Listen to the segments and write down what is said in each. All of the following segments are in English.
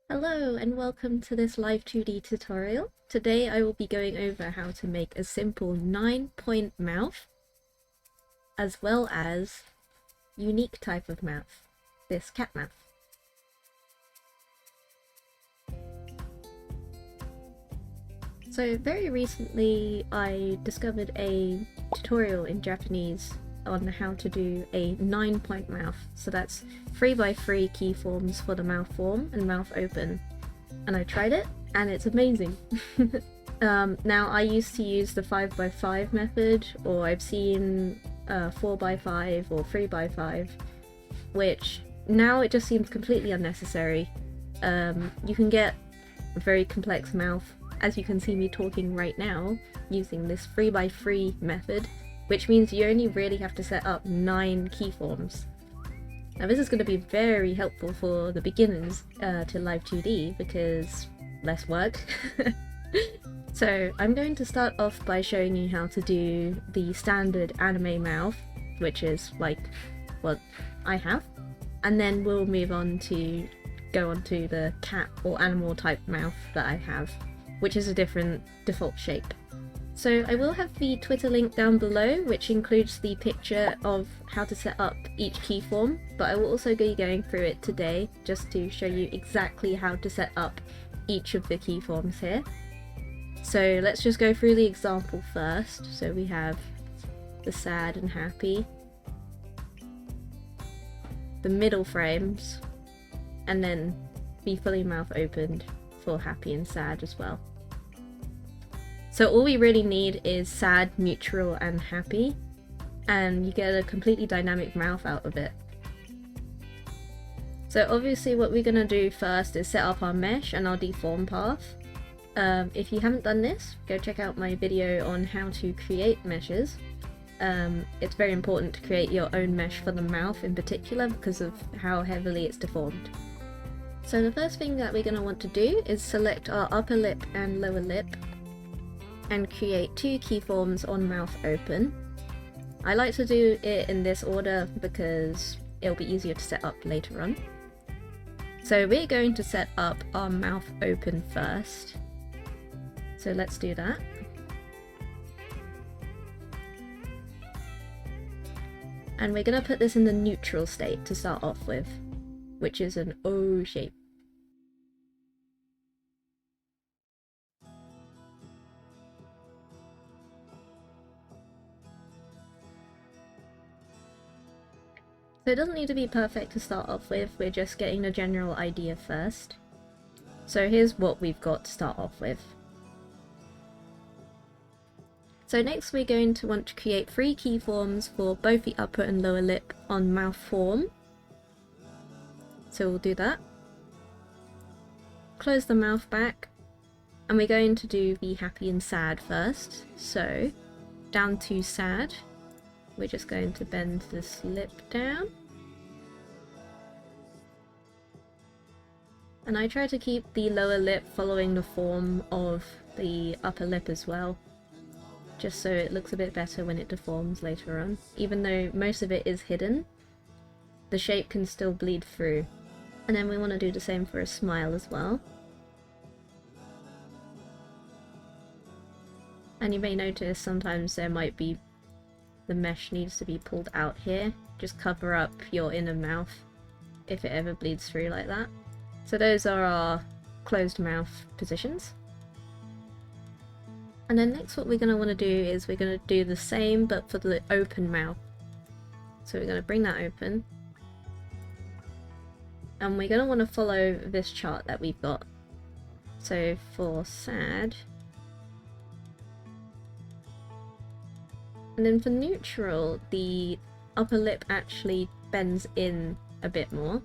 Hello and welcome to this Live2D tutorial. Today I will be going over how to make a simple 9-point mouth as well as unique type of mouth, this cat mouth. So very recently I discovered a tutorial in Japanese on how to do a 9-point mouth. So that's 3x3 keyforms for the mouth form and mouth open. And I tried it and it's amazing. Now I used to use the 5x5 method, or I've seen 4x5 or 3x5, which now it just seems completely unnecessary. You can get a very complex mouth, as you can see me talking right now, using this 3x3 method, which means you only really have to set up 9 keyforms. Now this is going to be very helpful for the beginners to Live2D because less work. So I'm going to start off by showing you how to do the standard anime mouth, which is like what I have, and then we'll move on to go on to the cat or animal type mouth that I have, which is a different default shape. So I will have the Twitter link down below, which includes the picture of how to set up each keyform, but I will also be going through it today just to show you exactly how to set up each of the keyforms here. So let's just go through the example first. So we have the sad and happy, the middle frames, and then the fully mouth opened for happy and sad as well. So all we really need is sad, neutral, and happy, and you get a completely dynamic mouth out of it. So obviously what we're going to do first is set up our mesh and our deform path. If you haven't done this, go check out my video on how to create meshes. It's very important to create your own mesh for the mouth in particular because of how heavily it's deformed. So the first thing that we're going to want to do is select our upper lip and lower lip and create 2 keyforms on mouth open. I like to do it in this order because it'll be easier to set up later on. So we're going to set up our mouth open first. So let's do that. And we're going to put this in the neutral state to start off with, which is an O shape. So it doesn't need to be perfect to start off with, we're just getting the general idea first. So here's what we've got to start off with. So next we're going to want to create 3 keyforms for both the upper and lower lip on mouth form. So we'll do that. Close the mouth back, and we're going to do the happy and sad first. So down to sad. We're just going to bend this lip down. And I try to keep the lower lip following the form of the upper lip as well, just so it looks a bit better when it deforms later on. Even though most of it is hidden, the shape can still bleed through. And then we want to do the same for a smile as well. And you may notice sometimes there might be the mesh needs to be pulled out here. Just cover up your inner mouth if it ever bleeds through like that. So those are our closed mouth positions. And then next what we're going to want to do is we're going to do the same but for the open mouth. So we're going to bring that open. And we're going to want to follow this chart that we've got. So for sad, and then for neutral, the upper lip actually bends in a bit more.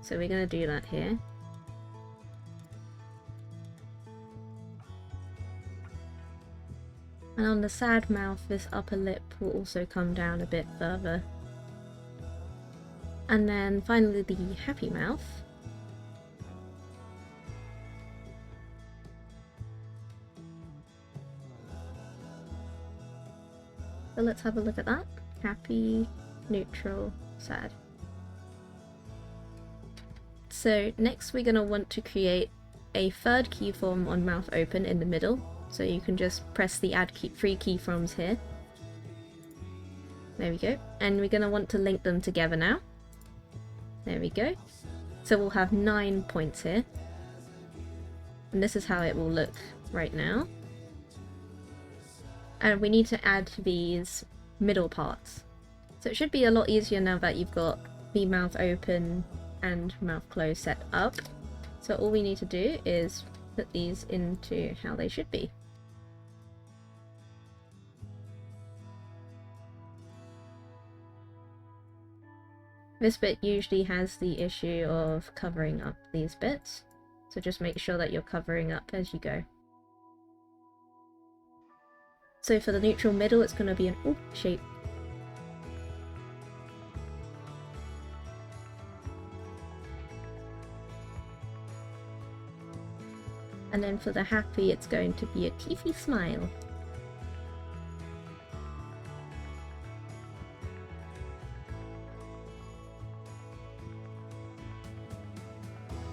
So we're going to do that here. And on the sad mouth, this upper lip will also come down a bit further. And then finally the happy mouth. So let's have a look at that. Happy, neutral, sad. So next we're going to want to create a third keyform on mouth open in the middle. So you can just press the add three keyframes here. There we go. And we're going to want to link them together now. There we go. So we'll have 9 points here. And this is how it will look right now. And we need to add these middle parts. So it should be a lot easier now that you've got the mouth open and mouth closed set up. So all we need to do is put these into how they should be. This bit usually has the issue of covering up these bits, so just make sure that you're covering up as you go. So for the neutral middle, it's going to be an oop shape. And then for the happy, it's going to be a teethy smile.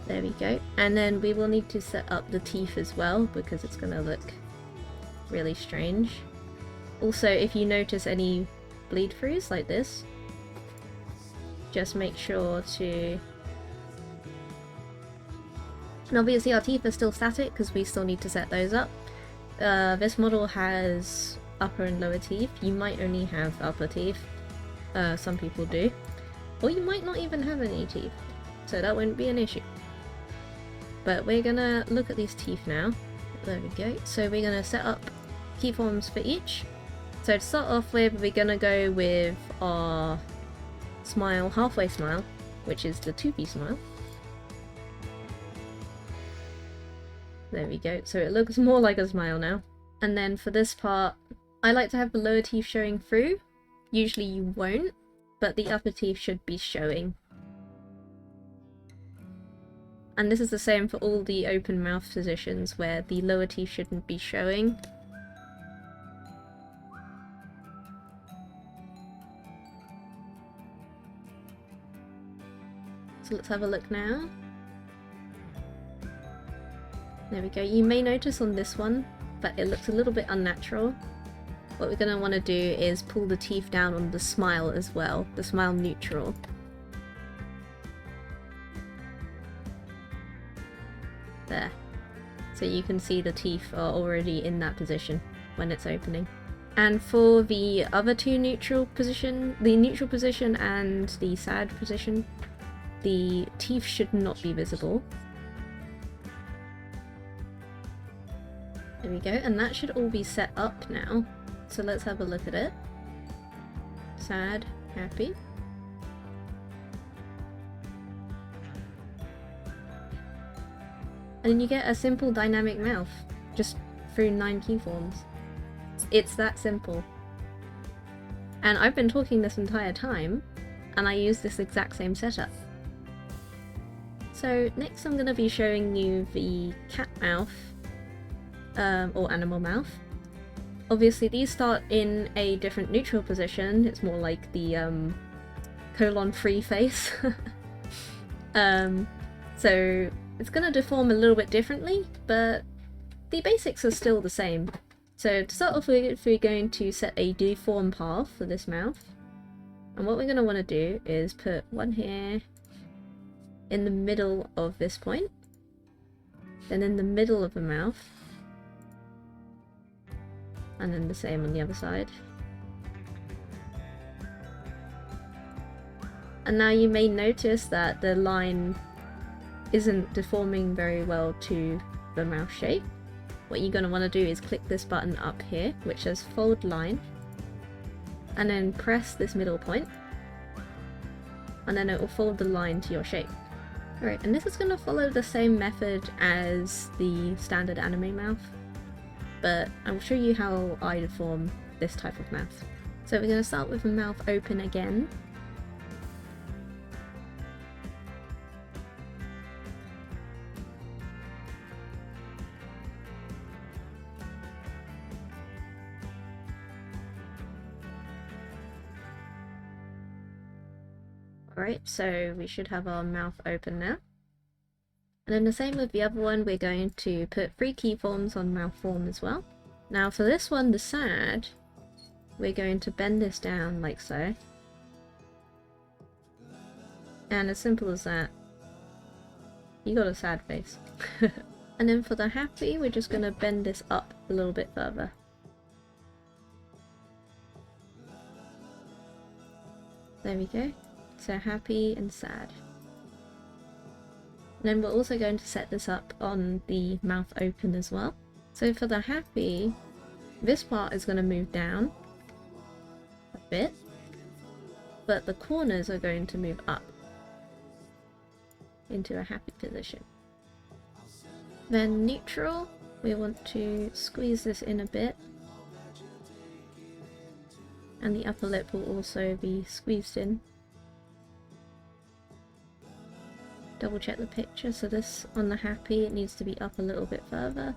There we go. And then we will need to set up the teeth as well, because it's going to look really strange. Also, if you notice any bleed throughs like this, just make sure to... And obviously our teeth are still static because we still need to set those up. This model has upper and lower teeth. You might only have upper teeth. Some people do. Or you might not even have any teeth. So that wouldn't be an issue. But we're gonna look at these teeth now. There we go. So we're gonna set up keyforms for each. So to start off with, we're gonna go with our smile, halfway smile, which is the toothy smile. There we go. So it looks more like a smile now. And then for this part, I like to have the lower teeth showing through. Usually you won't, but the upper teeth should be showing. And this is the same for all the open mouth positions where the lower teeth shouldn't be showing. So let's have a look now. There we go. You may notice on this one that it looks a little bit unnatural. What we're going to want to do is pull the teeth down on the smile as well, the smile neutral. There. So you can see the teeth are already in that position when it's opening. And for the other two neutral position, the neutral position and the sad position, the teeth should not be visible. There we go, and that should all be set up now. So let's have a look at it. Sad, happy. And then you get a simple dynamic mouth, just through 9 keyforms. It's that simple. And I've been talking this entire time, and I use this exact same setup. So next I'm going to be showing you the cat mouth, or animal mouth. Obviously these start in a different neutral position. It's more like the colon-free face. So it's going to deform a little bit differently, but the basics are still the same. So to start off with, we're going to set a deform path for this mouth. And what we're going to want to do is put one here in the middle of this point, then in the middle of the mouth, and then the same on the other side. And now you may notice that the line isn't deforming very well to the mouth shape. What you're going to want to do is click this button up here, which says fold line, and then press this middle point, and then it will fold the line to your shape. Alright, and this is going to follow the same method as the standard anime mouth, but I'll show you how I deform this type of mouth. So we're going to start with the mouth open again. Alright, so we should have our mouth open now. And then the same with the other one, we're going to put 3 keyforms on mouth form as well. Now for this one, the sad, we're going to bend this down like so. And as simple as that, you got a sad face. And then for the happy, we're just going to bend this up a little bit further. There we go. So happy and sad. And then we're also going to set this up on the mouth open as well. So for the happy, this part is going to move down a bit, but the corners are going to move up into a happy position. Then neutral, we want to squeeze this in a bit, and the upper lip will also be squeezed in. Double check the picture, so this on the happy, it needs to be up a little bit further.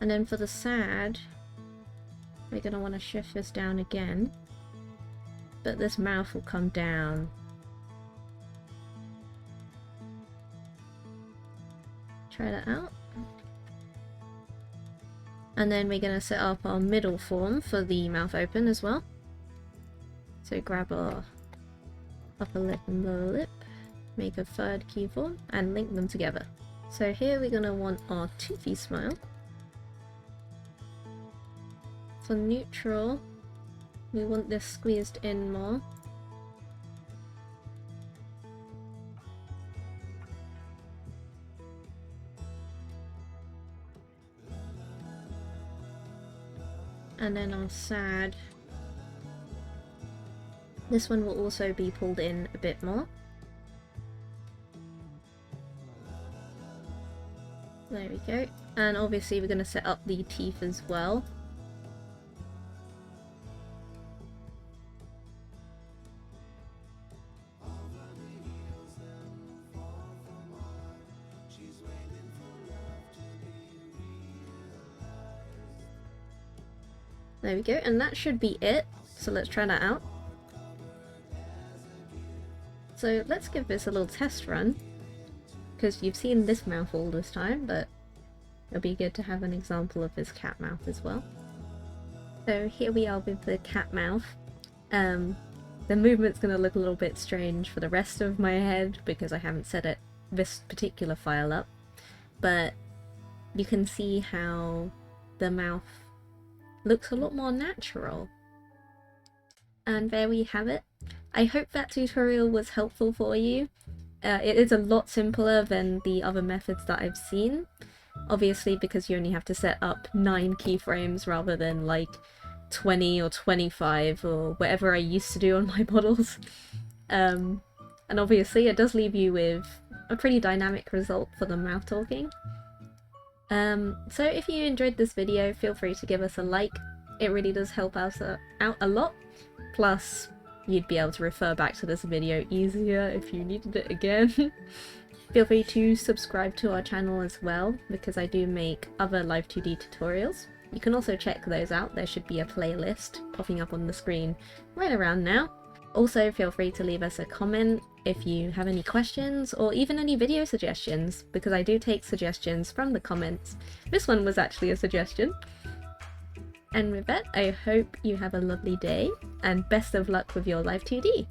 And then for the sad, we're going to want to shift this down again, but this mouth will come down. Try that out. And then we're going to set up our middle form for the mouth open as well. So grab our upper lip and lower lip, make a third keyform, and link them together. So here we're going to want our toothy smile. For neutral, we want this squeezed in more. And then our sad, this one will also be pulled in a bit more. There we go. And obviously we're going to set up the teeth as well. There we go, and that should be it. So let's try that out. So let's give this a little test run, because you've seen this mouth all this time, but it'll be good to have an example of this cat mouth as well. So here we are with the cat mouth. The movement's going to look a little bit strange for the rest of my head because I haven't set this particular file up, but you can see how the mouth looks a lot more natural. And there we have it. I hope that tutorial was helpful for you. It is a lot simpler than the other methods that I've seen, obviously because you only have to set up 9 keyframes rather than like 20 or 25 or whatever I used to do on my models. And obviously it does leave you with a pretty dynamic result for the mouth talking. So if you enjoyed this video, feel free to give us a like. It really does help us out a lot. Plus, you'd be able to refer back to this video easier if you needed it again. Feel free to subscribe to our channel as well, because I do make other Live2D tutorials. You can also check those out. There should be a playlist popping up on the screen right around now. Also, feel free to leave us a comment if you have any questions or even any video suggestions, because I do take suggestions from the comments. This one was actually a suggestion. And with that, I hope you have a lovely day, and best of luck with your Live2D!